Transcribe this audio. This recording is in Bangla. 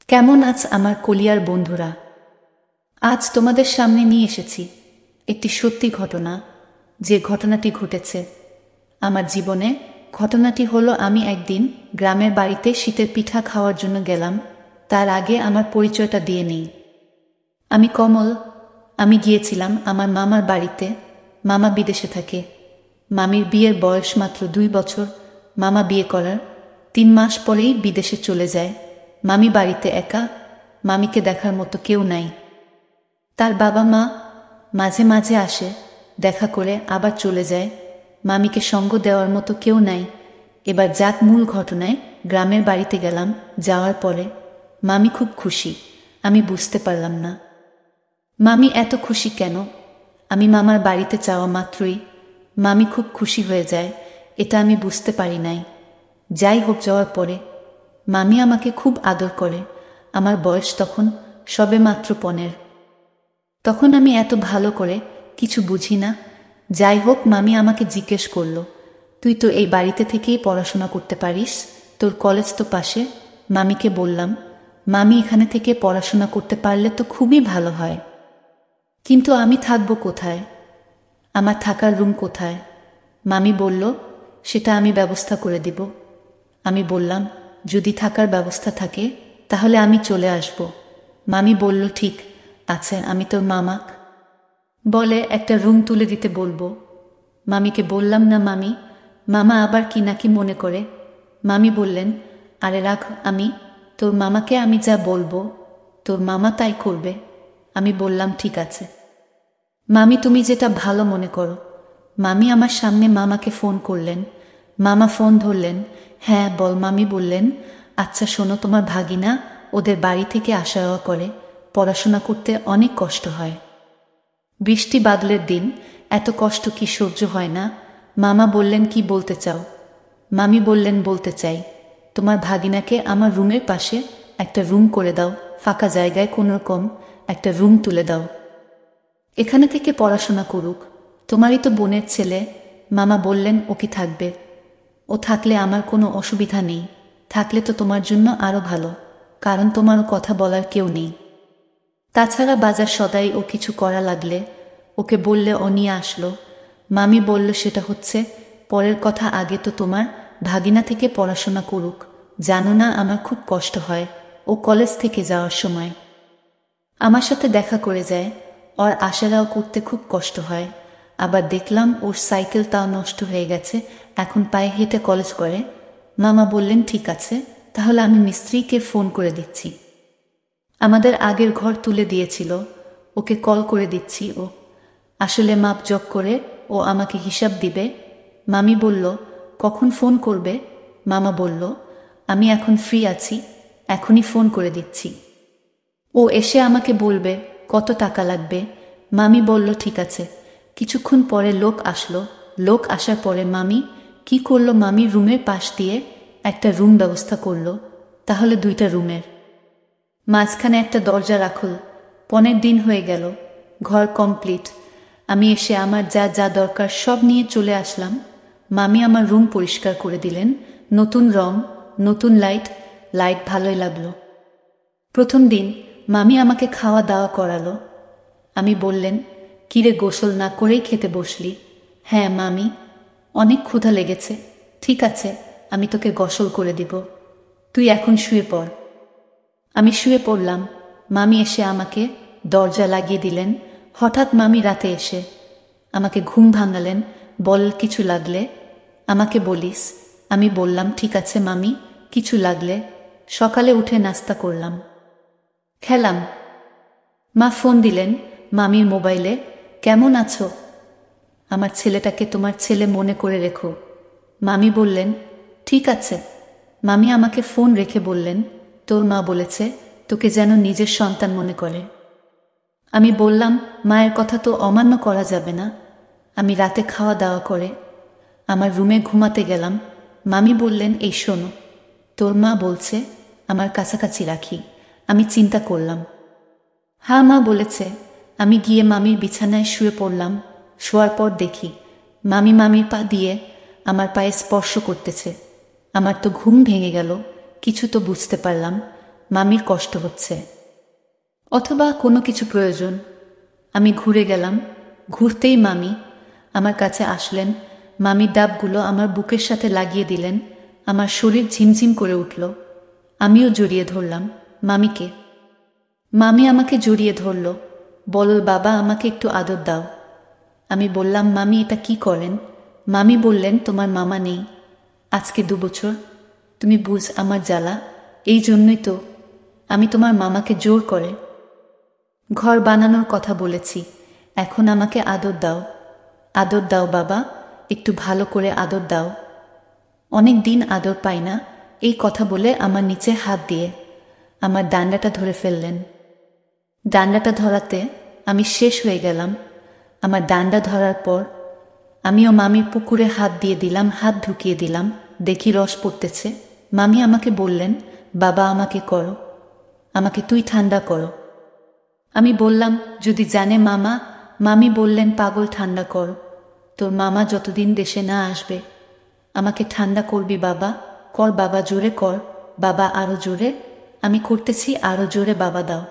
কেমন আছ আমার কলিয়ার বন্ধুরা? আজ তোমাদের সামনে নিয়ে এসেছি একটি সত্যি ঘটনা, যে ঘটনাটি ঘটেছে আমার জীবনে। ঘটনাটি হলো, আমি একদিন গ্রামের বাড়িতে শীতের পিঠা খাওয়ার জন্য গেলাম। তার আগে আমার পরিচয়টা দিয়ে নেই। আমি কমল। আমি গিয়েছিলাম আমার মামার বাড়িতে। মামা বিদেশে থাকে। মামির বিয়ের বয়স মাত্র 2 বছর। মামা বিয়ে করার 3 মাস পরেই বিদেশে চলে যায়। মামি বাড়িতে একা। মামিকে দেখার মতো কেউ নাই। তার বাবা মা মাঝে মাঝে আসে, দেখা করে আবার চলে যায়। মামিকে সঙ্গ দেওয়ার মতো কেউ নাই। এবার যাক মূল ঘটনায়। গ্রামের বাড়িতে গেলাম। যাওয়ার পরে মামি খুব খুশি। আমি বুঝতে পারলাম না মামি এত খুশি কেন। আমি মামার বাড়িতে যাওয়া মাত্রই মামি খুব খুশি হয়ে যায়, এটা আমি বুঝতে পারি নাই। যাই হোক, যাওয়ার পরে মামি আমাকে খুব আদর করে। আমার বয়স তখন সবে মাত্র 15। তখন আমি এত ভালো করে কিছু বুঝি না। যাই হোক, মামি আমাকে জিজ্ঞেস করলো, তুই তো এই বাড়িতে থেকেই পড়াশোনা করতে পারিস, তোর কলেজ তো পাশে। মামিকে বললাম, মামি এখানে থেকে পড়াশোনা করতে পারলে তো খুবই ভালো হয়, কিন্তু আমি থাকবো কোথায়? আমার থাকার রুম কোথায়? মামি বলল, সেটা আমি ব্যবস্থা করে দিব। আমি বললাম, যদি থাকার ব্যবস্থা থাকে তাহলে আমি চলে আসব। মামি বলল, ঠিক আছে, আমি তোর মামা বলে একটা রুম তুলে দিতে বলবো। মামিকে বললাম, না মামি, মামা আবার কি নাকি মনে করে। মামি বললেন, আরে রাখ, আমি তোর মামাকে আমি যা বলবো তোর মামা তাই করবে। আমি বললাম, ঠিক আছে মামি, তুমি যেটা ভালো মনে করো। মামি আমার সামনে মামাকে ফোন করলেন। মামা ফোন ধরলেন। হ্যাঁ বল। মামি বললেন, আচ্ছা শোনো, তোমার ভাগিনা ওদের বাড়ি থেকে আসা যাওয়া করে, পড়াশোনা করতে অনেক কষ্ট হয়। বৃষ্টি বাদলের দিন এত কষ্ট কি সহ্য হয় না? মামা বললেন, কি বলতে চাও? মামি বললেন, বলতে চাই তোমার ভাগিনাকে আমার রুমের পাশে একটা রুম করে দাও, ফাঁকা জায়গায় কোনোরকম একটা রুম তুলে দাও, এখানে থেকে পড়াশোনা করুক। তোমারই তো বোনের ছেলে। মামা বললেন, ও কি থাকবে? ও থাকলে আমার কোনো অসুবিধা নেই। থাকলে তো তোমার জন্য আরো ভালো, কারণ তোমার কথা বলার কেউ নেই। তাছাড়া বাজার সদাই ও কিছু করা লাগলে ওকে বললে ও নিয়ে আসলো। মামি বলল, সেটা হচ্ছে পরের কথা, আগে তো তোমার ভাগিনা থেকে পড়াশোনা করুক। জানো না আমার খুব কষ্ট হয়, ও কলেজ থেকে যাওয়ার সময় আমার সাথে দেখা করে যায়, ওর আসা যাওয়া করতে খুব কষ্ট হয়। আবার দেখলাম ওর সাইকেলটাও নষ্ট হয়ে গেছে, এখন পায়ে হেঁটে কলেজ করে। মামা বললেন, ঠিক আছে, তাহলে আমি মিস্ত্রিকে ফোন করে দিচ্ছি। আমাদের আগের ঘর তুলে দিয়েছিল, ওকে কল করে দিচ্ছি। ও আসলে মাপ জগ করে ও আমাকে হিসাব দিবে। মামি বলল, কখন ফোন করবে? মামা বলল, আমি এখন ফ্রি আছি, এখনই ফোন করে দিচ্ছি। ও এসে আমাকে বলবে কত টাকা লাগবে। মামি বলল, ঠিক আছে। কিছুক্ষণ পরে লোক আসলো। লোক আসার পরে মামি কি করলো, মামি রুমের পাশ দিয়ে একটা রুম ব্যবস্থা করলো। তাহলে 2টা রুমের মাঝখানে একটা দরজা রাখল। 15 দিন হয়ে গেল, ঘর কমপ্লিট। আমি এসে আমার যা যা দরকার সব নিয়ে চলে আসলাম। মামি আমার রুম পরিষ্কার করে দিলেন, নতুন রং, নতুন লাইট। লাইট ভালোই লাগলো। প্রথম দিন মামি আমাকে খাওয়া দাওয়া করালো। আমি বললেন, কিরে, গোসল না করেই খেতে বসলি? হ্যাঁ মামি, অনেক ক্ষুধা লেগেছে। ঠিক আছে, আমি তোকে গোসল করে দিব, তুই এখন শুয়ে পড়। আমি শুয়ে পড়লাম। মামি এসে আমাকে দরজা লাগিয়ে দিলেন। হঠাৎ মামি রাতে এসে আমাকে ঘুম ভাঙালেন। বল, কিছু লাগলে আমাকে বলিস। আমি বললাম, ঠিক আছে মামি, কিছু লাগলে। সকালে উঠে নাস্তা করলাম, খেলাম। মা ফোন দিলেন মামির মোবাইলে, কেমন আছো? আমার ছেলেটাকে তোমার ছেলে মনে করে রেখো। মামি বললেন, ঠিক আছে। মামি আমাকে ফোন রেখে বললেন, তোর মা বলেছে তোকে যেন নিজের সন্তান মনে করে। আমি বললাম, মায়ের কথা তো অমান্য করা যাবে না। আমি রাতে খাওয়া দাওয়া করে আমার রুমে ঘুমাতে গেলাম। মামি বললেন, এই শোনো, তোর মা বলছে আমার কাছাকাছি রাখি। আমি চিন্তা করলাম, হ্যাঁ মা বলেছে। আমি গিয়ে মামির বিছানায় শুয়ে পড়লাম। শোয়ার পর দেখি মামি মামির পা দিয়ে আমার পায়ে স্পর্শ করতেছে। আমার তো ঘুম ভেঙে গেল, কিছু তো বুঝতে পারলাম। মামির কষ্ট হচ্ছে, অথবা কোনো কিছু প্রয়োজন। আমি ঘুরে গেলাম। ঘুরতেই মামি আমার কাছে আসলেন। মামি ডাবগুলো আমার বুকের সাথে লাগিয়ে দিলেন। আমার শরীর ঝিমঝিম করে উঠল। আমিও জড়িয়ে ধরলাম মামিকে। মামি আমাকে জড়িয়ে ধরল। বলল, বাবা আমাকে একটু আদর দাও। আমি বললাম, মামি এটা কি করেন? মামি বললেন, তোমার মামা নেই আজকে 2 বছর, তুমি বুঝ আমার জ্বালা, এই জন্যই তো আমি তোমার মামাকে জোর করে ঘর বানানোর কথা বলেছি। এখন আমাকে আদর দাও, আদর দাও বাবা, একটু ভালো করে আদর দাও। অনেক দিন আদর পাই না। এই কথা বলে আমার নিচে হাত দিয়ে আমার ডান্ডাটা ধরে ফেললেন। ডান্ডাটা ধরাতে আমি শেষ হয়ে গেলাম। আমার ডান্ডা ধরার পর আমিও মামির পুকুরে হাত দিয়ে দিলাম, হাত ঢুকিয়ে দিলাম, দেখি রস পড়তেছে। মামি আমাকে বললেন, বাবা আমাকে করো, আমাকে তুই ঠান্ডা করো। আমি বললাম, যদি জানে মামা। মামি বললেন, পাগল, ঠান্ডা কর, তোর মামা যতদিন দেশে না আসবে আমাকে ঠান্ডা করবি বাবা। কর বাবা, জোরে কর বাবা, আরো জোরে। আমি করতেছি, আরো জোরে বাবা দাও।